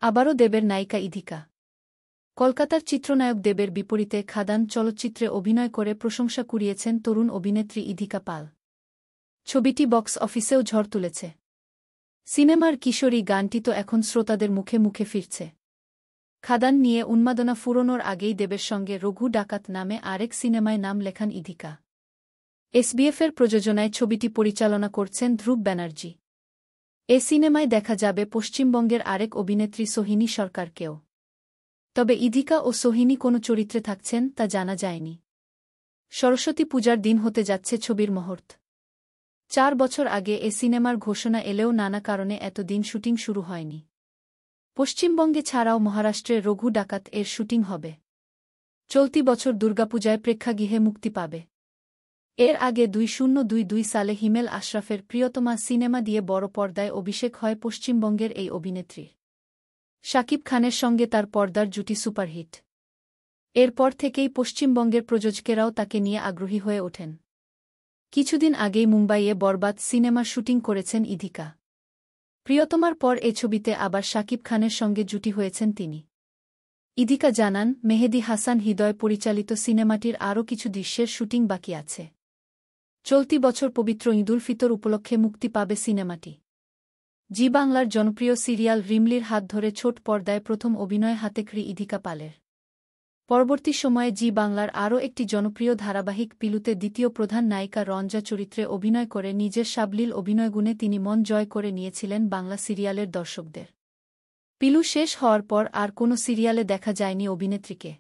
আবারও দেবের নায়িকা ইধিকা। কলকাতার চিত্রনায়ক দেবের বিপরীতে খাদান চলচ্চিত্রে অভিনয় করে প্রশংসা কুড়িয়েছেন তরুণ অভিনেত্রী ইধিকা পাল। ছবিটি বক্স অফিসেও ঝড় তুলেছে। সিনেমার কিশোরী গানটি তো এখন শ্রোতাদের মুখে মুখে ফিরছে। খাদান নিয়ে উন্মাদনা ফুরোনোর আগেই দেবের সঙ্গে রঘু ডাকাত নামে আরেক সিনেমায় নাম লেখান ইধিকা। এসবিএফের প্রযোজনায় ছবিটি পরিচালনা করছেন ধ্রুব ব্যানার্জি। এ সিনেমায় দেখা যাবে পশ্চিমবঙ্গের আরেক অভিনেত্রী সোহিনী সরকারকেও। তবে ইধিকা ও সোহিনী কোনো চরিত্রে থাকছেন তা জানা যায়নি। সরস্বতী পূজার দিন হতে যাচ্ছে ছবির মুহূর্ত। 4 বছর আগে এ সিনেমার ঘোষণা এলেও নানা কারণে এতদিন শুটিং শুরু হয়নি। পশ্চিমবঙ্গে ছাড়াও মহারাষ্ট্রে রঘু ডাকাত এর শুটিং হবে। চলতি বছর দুর্গাপূজায় প্রেক্ষাগৃহে মুক্তি পাবে। এর আগে 2022 সালে হিমেল আশরাফের প্রিয়তমা সিনেমা দিয়ে বড় পর্দায় অভিষেক হয় পশ্চিমবঙ্গের এই অভিনেত্রীর। শাকিব খানের সঙ্গে তার পর্দার জুটি সুপারহিট। এরপর থেকেই পশ্চিমবঙ্গের প্রযোজকেরাও তাকে নিয়ে আগ্রহী হয়ে ওঠেন। কিছুদিন আগেই মুম্বাইয়ে বরবাদ সিনেমার শুটিং করেছেন ইধিকা। প্রিয়তমার পর এ ছবিতে আবার শাকিব খানের সঙ্গে জুটি হয়েছেন তিনি। ইধিকা জানান, মেহেদী হাসান হৃদয় পরিচালিত সিনেমাটির আরও কিছু দৃশ্যের শুটিং বাকি আছে। চলতি বছর পবিত্র ঈদুল ফিতর উপলক্ষে মুক্তি পাবে সিনেমাটি। জি বাংলার জনপ্রিয় সিরিয়াল রিমলির হাত ধরে ছোট পর্দায় প্রথম অভিনয় হাতেখড়ি ইধিকা পালের। পরবর্তী সময়ে জি বাংলার আরও একটি জনপ্রিয় ধারাবাহিক পিলুতে দ্বিতীয় প্রধান নায়িকা রঞ্জা চরিত্রে অভিনয় করে নিজের সাবলীল অভিনয়গুণে তিনি মন জয় করে নিয়েছিলেন বাংলা সিরিয়ালের দর্শকদের। পিলু শেষ হওয়ার পর আর কোনো সিরিয়ালে দেখা যায়নি অভিনেত্রীকে।